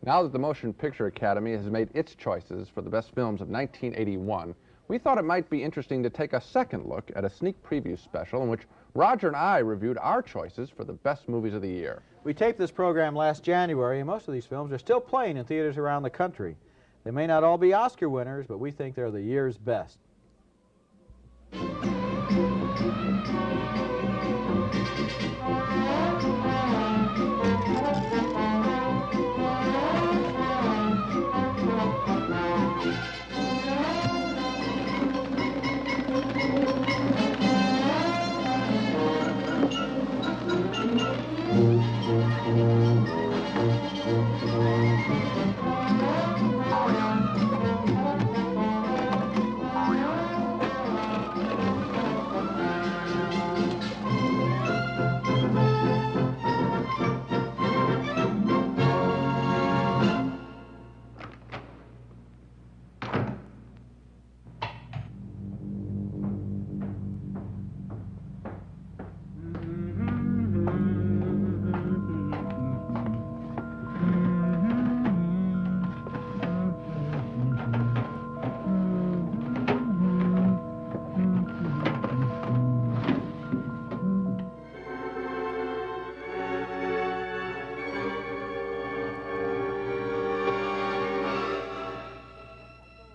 Now that the Motion Picture Academy has made its choices for the best films of 1981, we thought it might be interesting to take a second look at a sneak preview special in which Roger and I reviewed our choices for the best movies of the year. We taped this program last January, and most of these films are still playing in theaters around the country. They may not all be Oscar winners, but we think they're the year's best.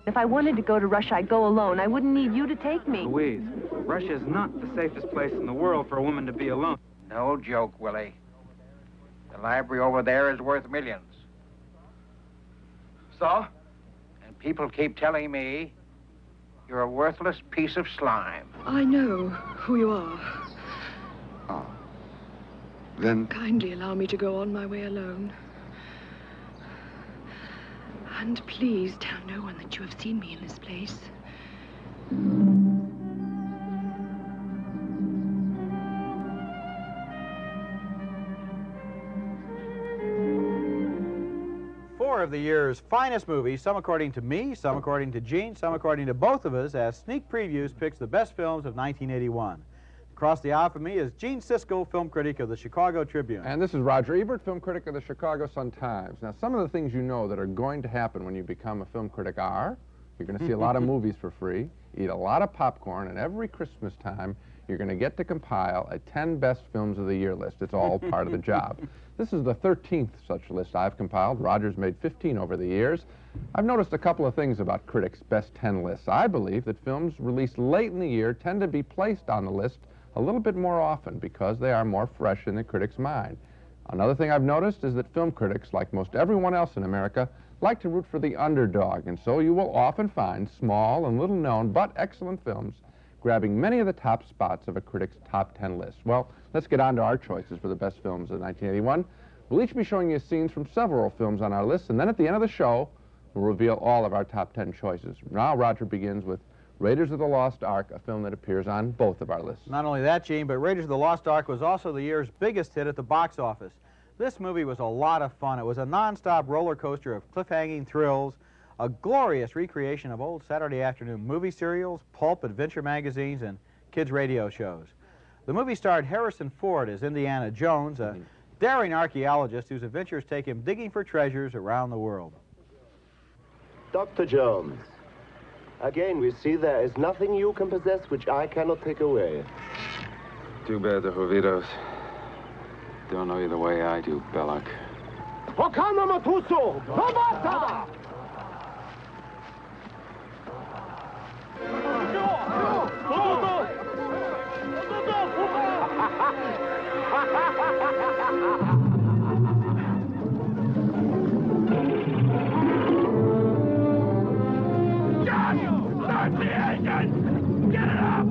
If I wanted to go to Russia, I'd go alone. I wouldn't need you to take me. Louise, Russia is not the safest place in the world for a woman to be alone. No joke, Willie. The library over there is worth millions. So? And people keep telling me you're a worthless piece of slime. I know who you are. Oh. Then... Kindly allow me to go on my way alone. And please tell no one that you have seen me in this place. Four of the year's finest movies, some according to me, some according to Gene, some according to both of us, as sneak previews picks the best films of 1981. Across the aisle from me is Gene Siskel, film critic of the Chicago Tribune. And this is Roger Ebert, film critic of the Chicago Sun-Times. Now, some of the things you know that are going to happen when you become a film critic are, you're going to see a lot of movies for free, eat a lot of popcorn, and every Christmas time, you're going to get to compile a 10 best films of the year list. It's all part of the job. This is the 13th such list I've compiled. Roger's made 15 over the years. I've noticed a couple of things about critics' best 10 lists. I believe that films released late in the year tend to be placed on the list a little bit more often because they are more fresh in the critic's mind. Another thing I've noticed is that film critics, like most everyone else in America, like to root for the underdog, and so you will often find small and little-known but excellent films grabbing many of the top spots of a critic's top 10 list. Well, let's get on to our choices for the best films of 1981. We'll each be showing you scenes from several films on our list, and then at the end of the show, we'll reveal all of our top 10 choices. Now Roger begins with Raiders of the Lost Ark, a film that appears on both of our lists. Not only that, Gene, but Raiders of the Lost Ark was also the year's biggest hit at the box office. This movie was a lot of fun. It was a non-stop roller coaster of cliffhanging thrills, a glorious recreation of old Saturday afternoon movie serials, pulp adventure magazines, and kids' radio shows. The movie starred Harrison Ford as Indiana Jones, a daring archaeologist whose adventures take him digging for treasures around the world. Dr. Jones, again we see there is nothing you can possess which I cannot take away. Too bad the Jovitos don't know you the way I do, Belloc. Hokana Matuso! Robata! John! Start the engine! Get it up!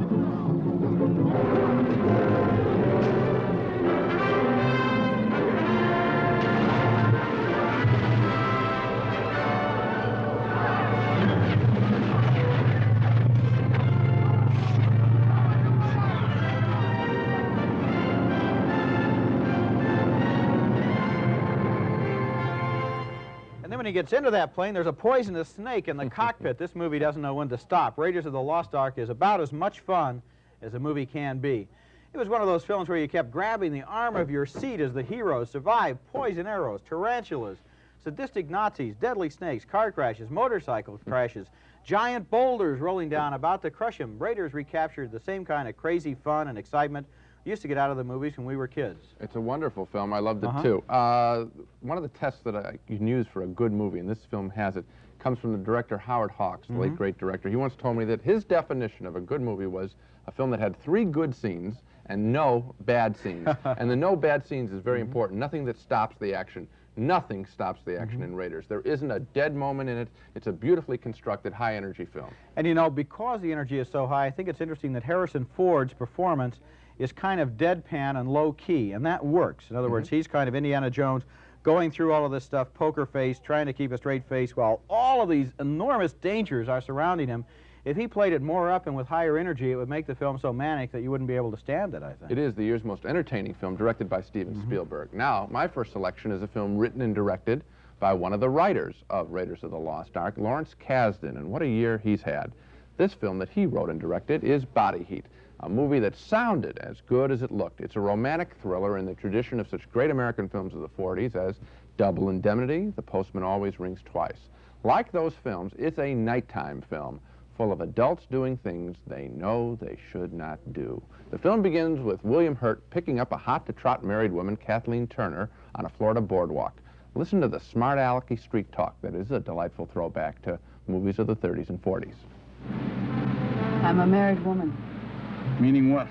When he gets into that plane, there's a poisonous snake in the cockpit. This movie doesn't know when to stop. Raiders of the Lost Ark is about as much fun as a movie can be. It was one of those films where you kept grabbing the arm of your seat as the heroes survived poison arrows, tarantulas, sadistic Nazis, deadly snakes, car crashes, motorcycle crashes, giant boulders rolling down about to crush him. Raiders recaptured the same kind of crazy fun and excitement we used to get out of the movies when we were kids. It's a wonderful film. I loved it too. One of the tests that you can use for a good movie, and this film has it, comes from the director Howard Hawks, the late great director. He once told me that his definition of a good movie was a film that had 3 good scenes and no bad scenes. And the no bad scenes is very important. Nothing that stops the action. Nothing stops the action in Raiders. There isn't a dead moment in it. It's a beautifully constructed, high-energy film. And, you know, because the energy is so high, I think it's interesting that Harrison Ford's performance is kind of deadpan and low-key, and that works. In other words, he's kind of Indiana Jones, going through all of this stuff, poker face, trying to keep a straight face, while all of these enormous dangers are surrounding him. If he played it more up and with higher energy, it would make the film so manic that you wouldn't be able to stand it, I think. It is the year's most entertaining film, directed by Steven Spielberg. Now, my first selection is a film written and directed by one of the writers of Raiders of the Lost Ark, Lawrence Kasdan, and what a year he's had. This film that he wrote and directed is Body Heat, a movie that sounded as good as it looked. It's a romantic thriller in the tradition of such great American films of the 40s as Double Indemnity, The Postman Always Rings Twice. Like those films, it's a nighttime film, full of adults doing things they know they should not do. The film begins with William Hurt picking up a hot-to-trot married woman, Kathleen Turner, on a Florida boardwalk. Listen to the smart alecky street talk that is a delightful throwback to movies of the 30s and 40s. I'm a married woman. Meaning what?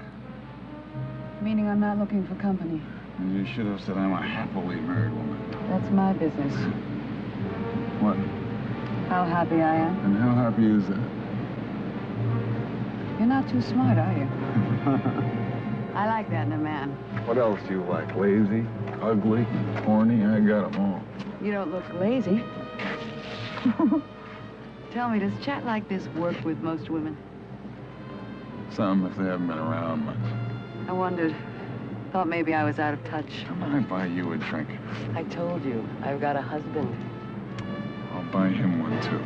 Meaning I'm not looking for company. You should have said I'm a happily married woman. That's my business. What? How happy I am. And how happy is that? You're not too smart, are you? I like that in a man. What else do you like? Lazy, ugly, horny? I got them all. You don't look lazy. Tell me, does chat like this work with most women? Some, if they haven't been around much. I wondered. Thought maybe I was out of touch. How about I buy you a drink? I told you, I've got a husband. I'll buy him one, too.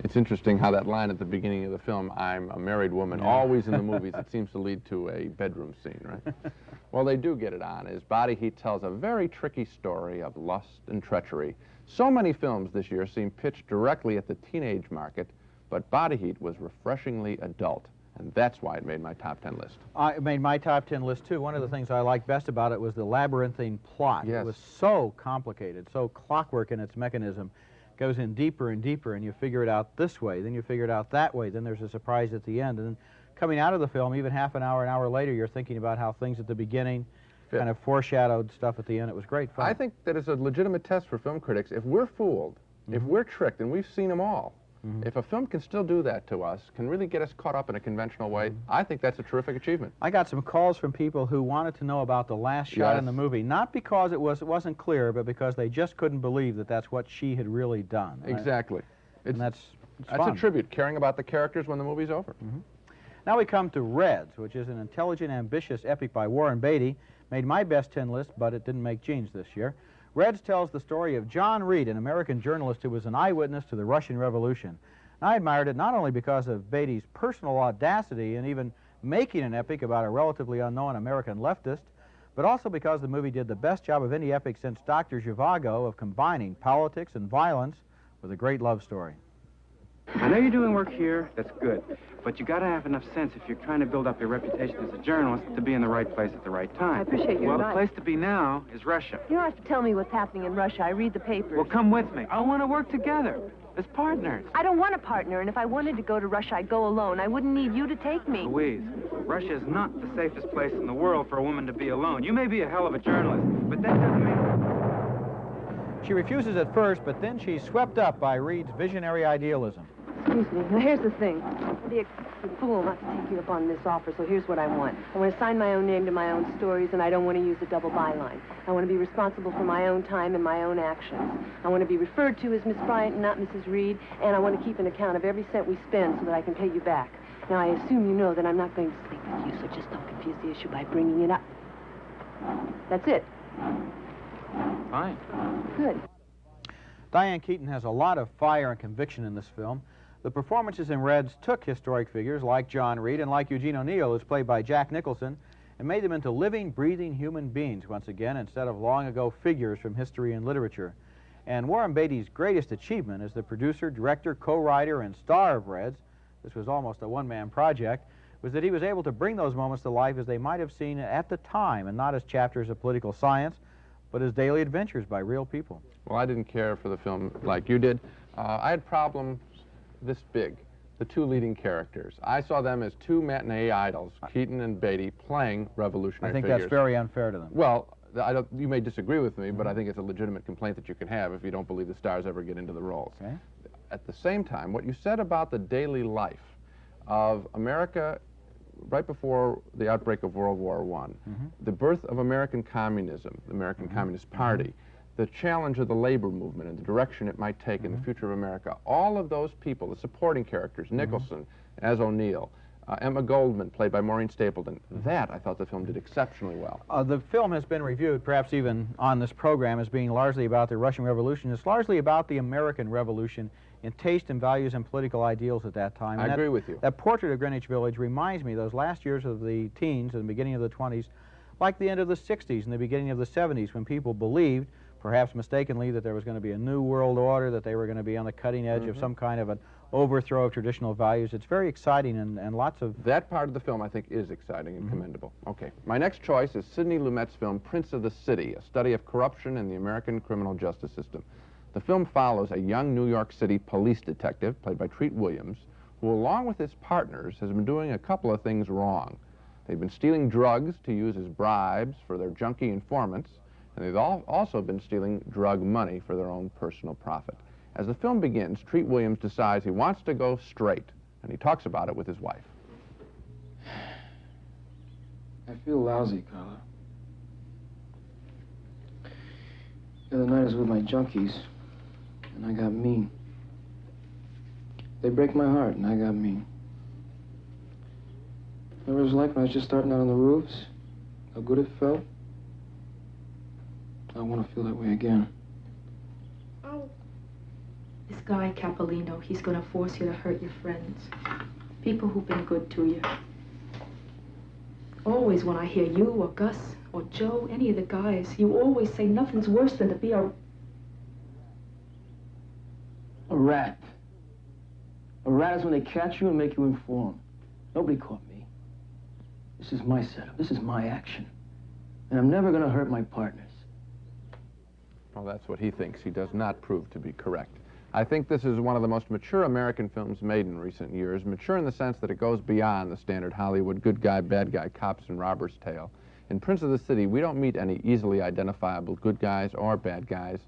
It's interesting how that line at the beginning of the film, I'm a married woman, always in the movies, it seems to lead to a bedroom scene, right? Well, they do get it on, as Body Heat tells a very tricky story of lust and treachery. So many films this year seem pitched directly at the teenage market, but Body Heat was refreshingly adult, and that's why it made my top 10 list. It made my top 10 list, too. One of the things I liked best about it was the labyrinthine plot. Yes. It was so complicated, so clockwork in its mechanism. Goes in deeper and deeper, and you figure it out this way, then you figure it out that way, then there's a surprise at the end. And then coming out of the film, even half an hour later, you're thinking about how things at the beginning kind of foreshadowed stuff at the end. It was great fun. I think that is a legitimate test for film critics. If we're fooled, if we're tricked, and we've seen them all, if a film can still do that to us, can really get us caught up in a conventional way, I think that's a terrific achievement. I got some calls from people who wanted to know about the last shot in the movie, not because it wasn't clear, but because they just couldn't believe that that's what she had really done. Right? Exactly. And that's a tribute, caring about the characters when the movie's over. Now we come to Reds, which is an intelligent, ambitious epic by Warren Beatty. Made my best 10 list, but it didn't make Gene's this year. Reds tells the story of John Reed, an American journalist who was an eyewitness to the Russian Revolution. And I admired it not only because of Beatty's personal audacity in even making an epic about a relatively unknown American leftist, but also because the movie did the best job of any epic since Dr. Zhivago of combining politics and violence with a great love story. I know you're doing work here, that's good, but you gotta have enough sense if you're trying to build up your reputation as a journalist to be in the right place at the right time. I appreciate your Well, advice. the place to be now is Russia. You don't have to tell me what's happening in Russia. I read the papers. Well, come with me. I want to work together as partners. I don't want a partner, and if I wanted to go to Russia, I'd go alone. I wouldn't need you to take me. Louise, Russia is not the safest place in the world for a woman to be alone. You may be a hell of a journalist, but that doesn't mean... She refuses at first, but then she's swept up by Reed's visionary idealism. Excuse me. Now, here's the thing. I'd be a fool not to take you up on this offer, so here's what I want. I want to sign my own name to my own stories, and I don't want to use a double byline. I want to be responsible for my own time and my own actions. I want to be referred to as Miss Bryant and not Mrs. Reed, and I want to keep an account of every cent we spend so that I can pay you back. Now, I assume you know that I'm not going to sleep with you, so just don't confuse the issue by bringing it up. That's it. Fine. Good. Diane Keaton has a lot of fire and conviction in this film. The performances in Reds took historic figures like John Reed and like Eugene O'Neill, who's played by Jack Nicholson, and made them into living, breathing human beings once again instead of long-ago figures from history and literature. And Warren Beatty's greatest achievement as the producer, director, co-writer, and star of Reds, this was almost a one-man project, was that he was able to bring those moments to life as they might have seen at the time, and not as chapters of political science, but as daily adventures by real people. Well, I didn't care for the film like you did. I had problems this big. The two leading characters. I saw them as two matinee idols, Keaton and Beatty, playing revolutionary figures. I think that's very unfair to them. Well, you may disagree with me, but I think it's a legitimate complaint that you can have if you don't believe the stars ever get into the roles. Okay. At the same time, what you said about the daily life of America right before the outbreak of World War I, the birth of American communism, the American Communist Party, the challenge of the labor movement and the direction it might take in the future of America, all of those people, the supporting characters, Nicholson as O'Neill, Emma Goldman, played by Maureen Stapleton, that I thought the film did exceptionally well. The film has been reviewed, perhaps even on this program, as being largely about the Russian Revolution. It's largely about the American Revolution in taste and values and political ideals at that time. I agree with you. That portrait of Greenwich Village reminds me of those last years of the teens and the beginning of the 20s, like the end of the 60s and the beginning of the 70s, when people believed, perhaps mistakenly, that there was going to be a new world order, that they were going to be on the cutting edge of some kind of an overthrow of traditional values. It's very exciting and lots of... That part of the film, I think, is exciting and commendable. Okay. My next choice is Sidney Lumet's film, Prince of the City, a study of corruption in the American criminal justice system. The film follows a young New York City police detective, played by Treat Williams, who, along with his partners, has been doing a couple of things wrong. They've been stealing drugs to use as bribes for their junkie informants, and they've also been stealing drug money for their own personal profit. As the film begins, Treat Williams decides he wants to go straight, and he talks about it with his wife. I feel lousy, Carla. The other night I was with my junkies, and I got mean. They break my heart, and I got mean. Remember what it was like when I was just starting out on the roofs? How good it felt? I want to feel that way again. This guy, Capolino, he's gonna force you to hurt your friends. People who've been good to you. Always when I hear you or Gus or Joe, any of the guys, you always say nothing's worse than to be a rat. A rat is when they catch you and make you inform. Nobody caught me. This is my setup. This is my action. And I'm never gonna hurt my partners. Well, that's what he thinks. He does not prove to be correct. I think this is one of the most mature American films made in recent years, mature in the sense that it goes beyond the standard Hollywood good guy, bad guy, cops and robbers tale. In Prince of the City, we don't meet any easily identifiable good guys or bad guys,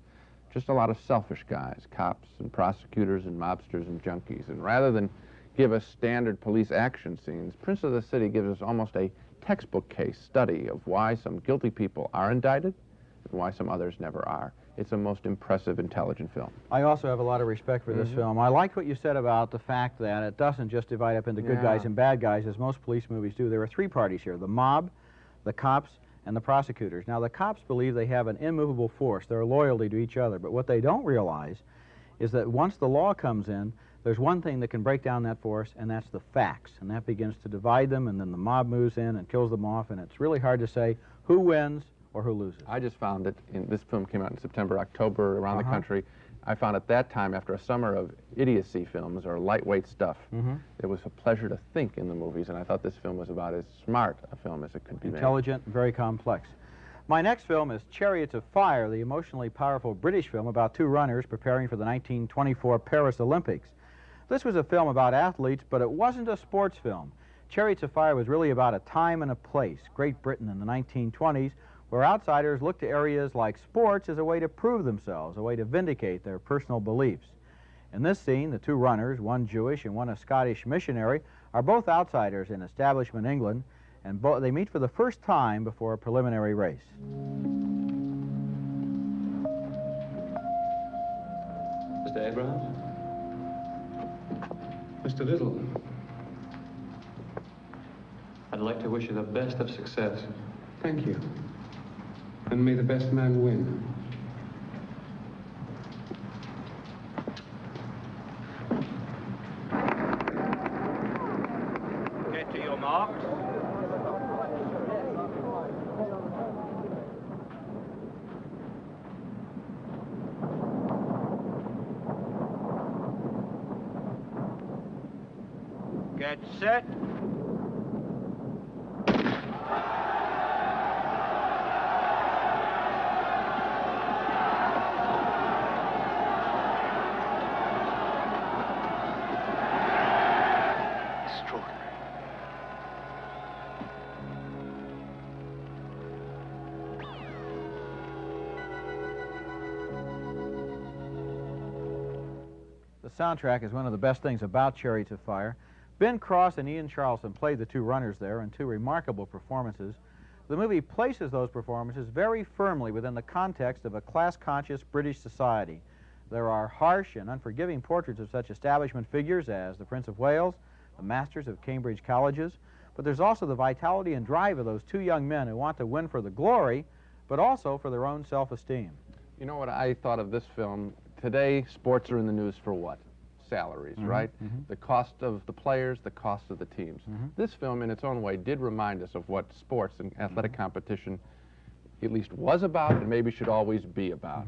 just a lot of selfish guys, cops and prosecutors and mobsters and junkies. And rather than give us standard police action scenes, Prince of the City gives us almost a textbook case study of why some guilty people are indicted and why some others never are. It's a most impressive, intelligent film. I also have a lot of respect for this film. I like what you said about the fact that it doesn't just divide up into good guys and bad guys, as most police movies do. There are three parties here: the mob, the cops, and the prosecutors. Now, the cops believe they have an immovable force. They're loyalty to each other. But what they don't realize is that once the law comes in, there's one thing that can break down that force, and that's the facts. And that begins to divide them, and then the mob moves in and kills them off, and it's really hard to say who wins or who loses. I just found it, this film came out in September, October, around the country. I found at that time, after a summer of idiocy films or lightweight stuff, it was a pleasure to think in the movies, and I thought this film was about as smart a film as it could be made. Intelligent, very complex. My next film is Chariots of Fire, the emotionally powerful British film about two runners preparing for the 1924 Paris Olympics. This was a film about athletes, but it wasn't a sports film. Chariots of Fire was really about a time and a place, Great Britain in the 1920s, where outsiders looked to areas like sports as a way to prove themselves, a way to vindicate their personal beliefs. In this scene, the two runners, one Jewish and one a Scottish missionary, are both outsiders in establishment England, and they meet for the first time before a preliminary race. Mr. Abrahams? Mr. Little. I'd like to wish you the best of success. Thank you. And may the best man win. Get to your marks. Get set. The soundtrack is one of the best things about Chariots of Fire. Ben Cross and Ian Charleston played the two runners there in two remarkable performances. The movie places those performances very firmly within the context of a class-conscious British society. There are harsh and unforgiving portraits of such establishment figures as the Prince of Wales, the masters of Cambridge colleges, but there's also the vitality and drive of those two young men who want to win for the glory, but also for their own self-esteem. You know what I thought of this film? Today, sports are in the news for what? Salaries, right? The cost of the players, the cost of the teams. This film, in its own way, did remind us of what sports and athletic competition at least was about and maybe should always be about.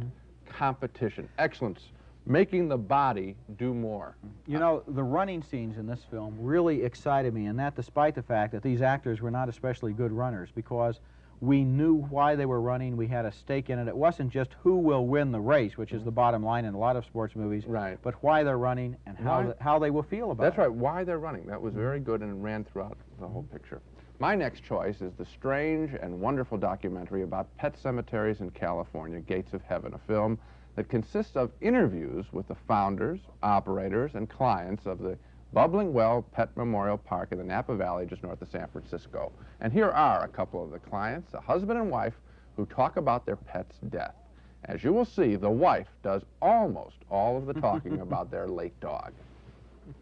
Competition, excellence, making the body do more. You know, the running scenes in this film really excited me, and that despite the fact that these actors were not especially good runners, because we knew why they were running. We had a stake in it. It wasn't just who will win the race, which is the bottom line in a lot of sports movies, but why they're running and how they will feel about it. That's right, why they're running. That was very good and ran throughout the whole picture. My next choice is the strange and wonderful documentary about pet cemeteries in California, Gates of Heaven, a film that consists of interviews with the founders, operators, and clients of the Bubbling Well Pet Memorial Park in the Napa Valley just north of San Francisco. And here are a couple of the clients, a husband and wife, who talk about their pet's death. As you will see, the wife does almost all of the talking about their late dog.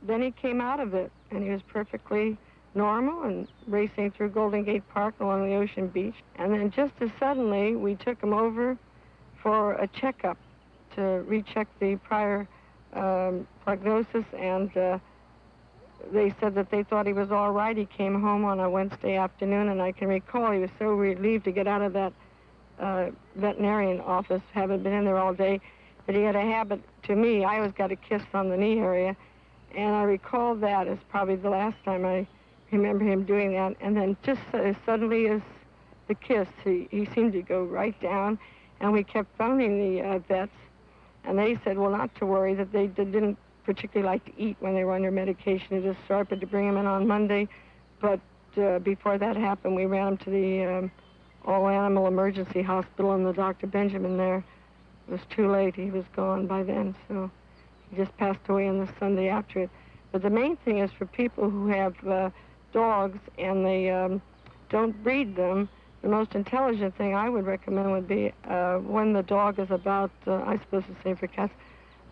Then he came out of it, and he was perfectly normal and racing through Golden Gate Park along the Ocean Beach. And then just as suddenly, we took him over for a checkup to recheck the prior prognosis, and they said that they thought he was all right. He came home on a Wednesday afternoon, and I can recall he was so relieved to get out of that veterinarian office, having been in there all day, that he had a habit, to me, I always got a kiss on the knee area, and I recall that as probably the last time I remember him doing that. And then just as suddenly as the kiss, he seemed to go right down, and we kept phoning the vets, and they said, well, not to worry, that they didn't particularly like to eat when they were under medication. It just started to bring him in on Monday, but before that happened, we ran him to the all-animal emergency hospital, and the Dr. Benjamin there, it was too late. He was gone by then, so he just passed away on the Sunday after it. But the main thing is for people who have dogs and they don't breed them, the most intelligent thing I would recommend would be when the dog is about, I suppose the same for cats,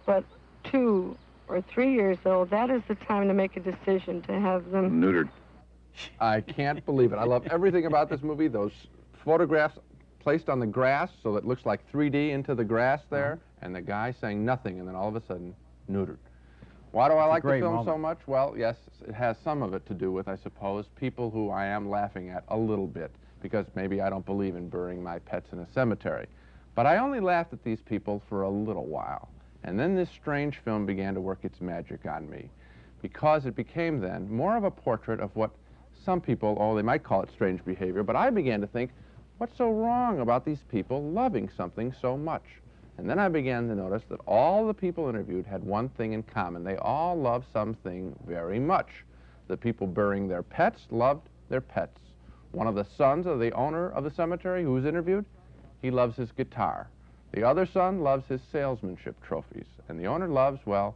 but 2 or 3 years old, that is the time to make a decision to have them neutered. I can't believe it. I love everything about this movie. Those photographs placed on the grass so that it looks like 3D into the grass there, and the guy saying nothing, and then all of a sudden, neutered. Why do I like the film so much? Well, yes, it has some of it to do with, I suppose, people who I am laughing at a little bit, because maybe I don't believe in burying my pets in a cemetery. But I only laughed at these people for a little while. And then this strange film began to work its magic on me, because it became then more of a portrait of what some people, oh, they might call it strange behavior, but I began to think, what's so wrong about these people loving something so much? And then I began to notice that all the people interviewed had one thing in common. They all loved something very much. The people burying their pets loved their pets. One of the sons of the owner of the cemetery who was interviewed, he loves his guitar. The other son loves his salesmanship trophies. And the owner loves, well,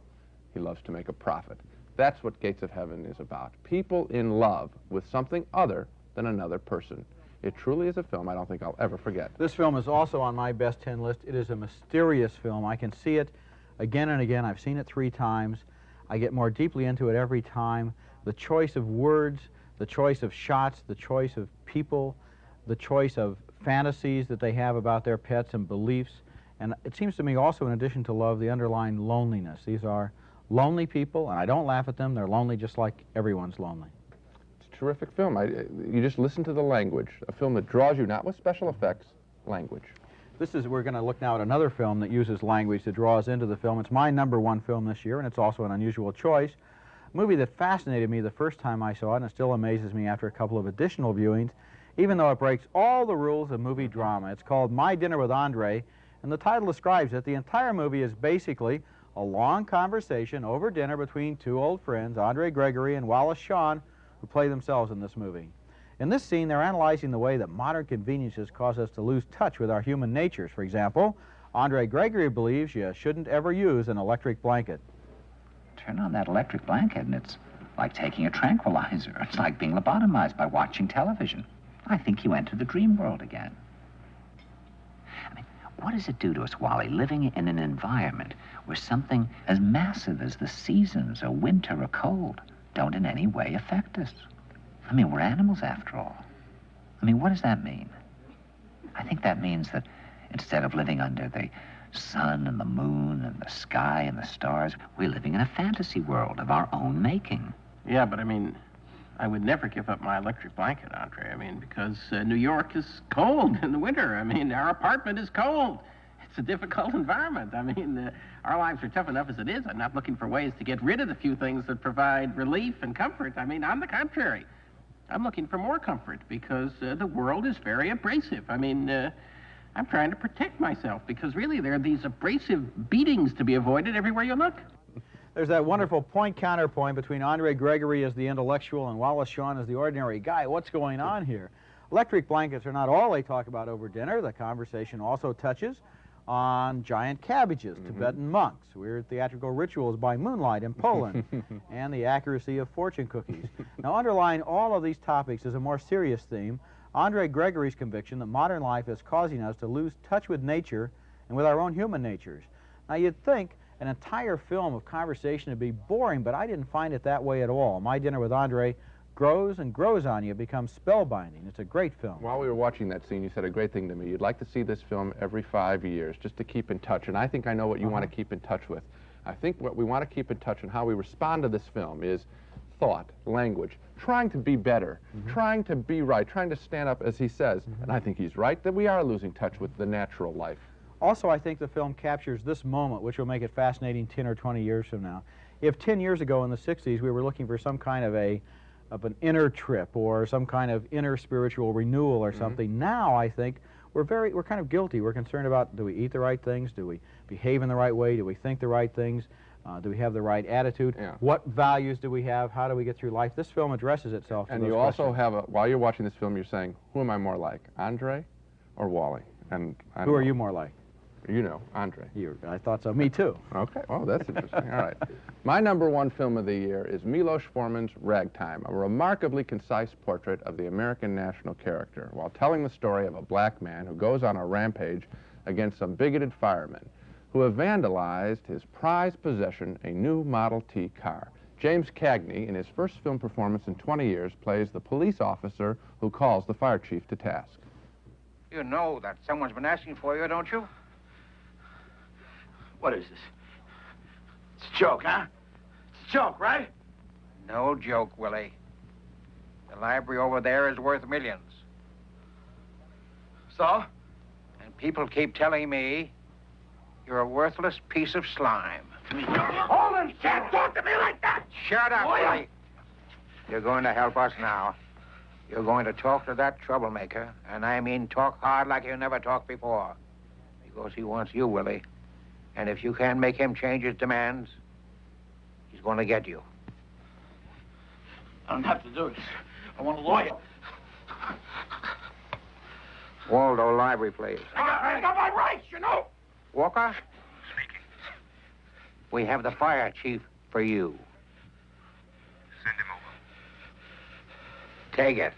he loves to make a profit. That's what Gates of Heaven is about. People in love with something other than another person. It truly is a film I don't think I'll ever forget. This film is also on my best 10 list. It is a mysterious film. I can see it again and again. I've seen it 3 times. I get more deeply into it every time. The choice of words, the choice of shots, the choice of people, the choice of fantasies that they have about their pets and beliefs. And it seems to me also, in addition to love, the underlying loneliness. These are lonely people, and I don't laugh at them. They're lonely just like everyone's lonely. It's a terrific film. You just listen to the language. A film that draws you, not with special effects, language. We're going to look now at another film that uses language that draws into the film. It's my #1 film this year, and it's also an unusual choice. A movie that fascinated me the first time I saw it, and it still amazes me after a couple of additional viewings, even though it breaks all the rules of movie drama. It's called My Dinner with Andre, and the title describes it. The entire movie is basically a long conversation over dinner between two old friends, Andre Gregory and Wallace Shawn, who play themselves in this movie. In this scene, they're analyzing the way that modern conveniences cause us to lose touch with our human natures. For example, Andre Gregory believes you shouldn't ever use an electric blanket. Turn on that electric blanket and it's like taking a tranquilizer. It's like being lobotomized by watching television. I think you enter the dream world again. I mean, what does it do to us, Wally, living in an environment where something as massive as the seasons, or winter or cold, don't in any way affect us? I mean, we're animals after all. I mean, what does that mean? I think that means that instead of living under the sun and the moon and the sky and the stars, we're living in a fantasy world of our own making. Yeah, but I mean, I would never give up my electric blanket, Andre. I mean, because New York is cold in the winter. I mean, our apartment is cold. It's a difficult environment. I mean, our lives are tough enough as it is. I'm not looking for ways to get rid of the few things that provide relief and comfort. I mean, on the contrary, I'm looking for more comfort because the world is very abrasive. I mean, I'm trying to protect myself because really there are these abrasive beatings to be avoided everywhere you look. There's that wonderful point-counterpoint between Andre Gregory as the intellectual and Wallace Shawn as the ordinary guy. What's going on here? Electric blankets are not all they talk about over dinner. The conversation also touches on giant cabbages, Tibetan monks, weird theatrical rituals by moonlight in Poland, and the accuracy of fortune cookies. Now, underlying all of these topics is a more serious theme, Andre Gregory's conviction that modern life is causing us to lose touch with nature and with our own human natures. Now, you'd think an entire film of conversation would be boring, but I didn't find it that way at all. My Dinner with Andre grows and grows on you, becomes spellbinding. It's a great film. While we were watching that scene, you said a great thing to me. You'd like to see this film every 5 years, just to keep in touch, and I think I know what you want to keep in touch with. I think what we want to keep in touch and how we respond to this film is thought, language, trying to be better, trying to be right, trying to stand up, as he says, and I think he's right, that we are losing touch with the natural life. Also, I think the film captures this moment, which will make it fascinating 10 or 20 years from now. If 10 years ago in the 60s we were looking for some kind of an inner trip or some kind of inner spiritual renewal or something, now I think we're kind of guilty. We're concerned about, do we eat the right things? Do we behave in the right way? Do we think the right things? Do we have the right attitude? Yeah. What values do we have? How do we get through life? This film addresses itself to And those you questions. also have, while you're watching this film, you're saying, who am I more like, Andre or Wally? And who are you more like? You know, Andre. I thought so. Me too. Okay. Oh, that's interesting. All right. My #1 film of the year is Milos Forman's Ragtime, a remarkably concise portrait of the American national character, while telling the story of a black man who goes on a rampage against some bigoted firemen who have vandalized his prized possession, a new Model T car. James Cagney, in his first film performance in 20 years, plays the police officer who calls the fire chief to task. You know that someone's been asking for you, don't you? What is this? It's a joke, huh? It's a joke, right? No joke, Willie. The library over there is worth millions. So? And people keep telling me you're a worthless piece of slime. Hold on, can't talk to me like that! Shut up, Willie. You're going to help us now. You're going to talk to that troublemaker, and I mean talk hard like you never talked before. Because he wants you, Willie. And if you can't make him change his demands, he's going to get you. I don't have to do this. I want a lawyer. Waldo, library, please. I got my rights, you know. Walker? Speaking. We have the fire chief for you. Send him over. Take it.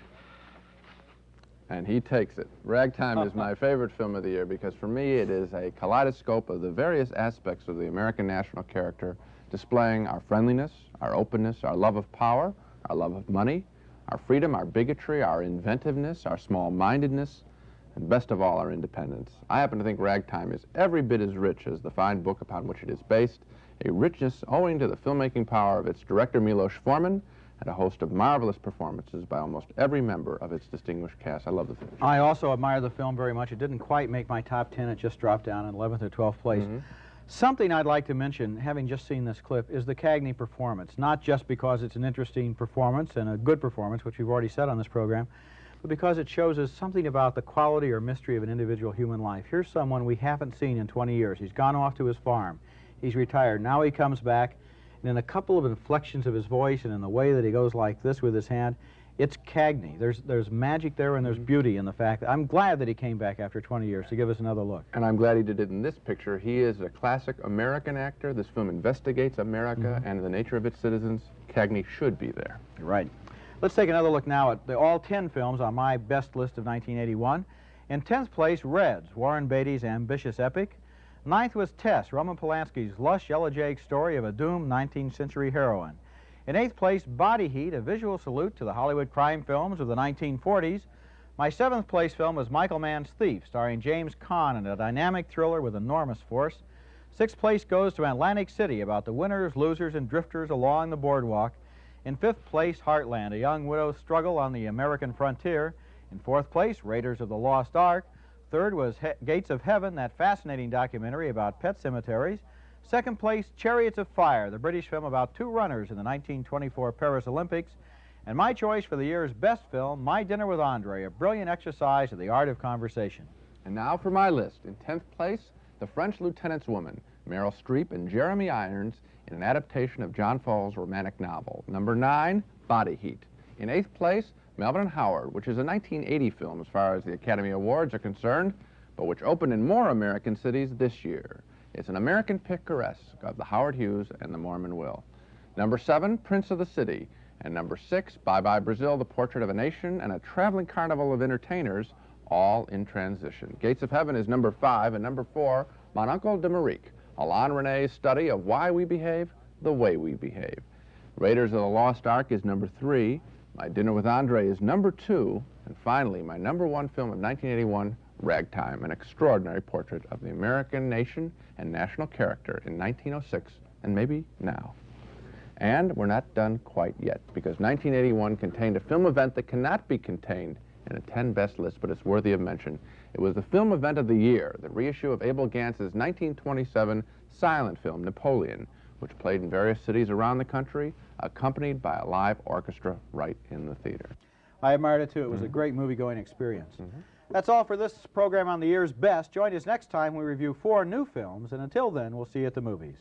And he takes it. Ragtime is my favorite film of the year because for me it is a kaleidoscope of the various aspects of the American national character, displaying our friendliness, our openness, our love of power, our love of money, our freedom, our bigotry, our inventiveness, our small-mindedness, and best of all, our independence. I happen to think Ragtime is every bit as rich as the fine book upon which it is based, a richness owing to the filmmaking power of its director Milos Forman, and a host of marvelous performances by almost every member of its distinguished cast. I love the film. I also admire the film very much. It didn't quite make my top 10. It just dropped down in 11th or 12th place. Something I'd like to mention, having just seen this clip, is the Cagney performance. Not just because it's an interesting performance and a good performance, which we've already said on this program, but because it shows us something about the quality or mystery of an individual human life. Here's someone we haven't seen in 20 years. He's gone off to his farm. He's retired. Now he comes back, and in a couple of inflections of his voice and in the way that he goes like this with his hand, it's Cagney. There's magic there and there's beauty in the fact that I'm glad that he came back after 20 years to give us another look. And I'm glad he did it in this picture. He is a classic American actor. This film investigates America and the nature of its citizens. Cagney should be there. You're right. Let's take another look now at all 10 films on my best list of 1981. In 10th place, Reds, Warren Beatty's ambitious epic. 9th was Tess, Roman Polanski's lush, elegiac story of a doomed 19th century heroine. In 8th place, Body Heat, a visual salute to the Hollywood crime films of the 1940s. My 7th place film was Michael Mann's Thief, starring James Caan in a dynamic thriller with enormous force. 6th place goes to Atlantic City, about the winners, losers, and drifters along the boardwalk. In 5th place, Heartland, a young widow's struggle on the American frontier. In 4th place, Raiders of the Lost Ark. 3rd was Gates of Heaven, that fascinating documentary about pet cemeteries. 2nd place, Chariots of Fire, the British film about two runners in the 1924 Paris Olympics. And my choice for the year's best film, My Dinner with Andre, a brilliant exercise of the art of conversation. And now for my list. In 10th place, The French Lieutenant's Woman, Meryl Streep and Jeremy Irons in an adaptation of John Fall's romantic novel. Number 9, Body Heat. In 8th place, Melvin and Howard, which is a 1980 film as far as the Academy Awards are concerned, but which opened in more American cities this year. It's an American picaresque of the Howard Hughes and the Mormon Will. Number 7, Prince of the City. And number 6, Bye Bye Brazil, The Portrait of a Nation, and a traveling carnival of entertainers, all in transition. Gates of Heaven is number 5, and number 4, Mon Oncle D'Amerique, Alain René's study of why we behave the way we behave. Raiders of the Lost Ark is number 3, My Dinner with Andre is number 2, and finally, my number 1 film of 1981, Ragtime, an extraordinary portrait of the American nation and national character in 1906 and maybe now. And we're not done quite yet, because 1981 contained a film event that cannot be contained in a 10 best list, but it's worthy of mention. It was the film event of the year, the reissue of Abel Gantz's 1927 silent film, Napoleon, which played in various cities around the country, accompanied by a live orchestra right in the theater. I admired it, too. It was a great movie-going experience. That's all for this program on the year's best. Join us next time we review 4 new films, and until then, we'll see you at the movies.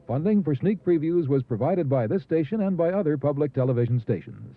Funding for sneak previews was provided by this station and by other public television stations.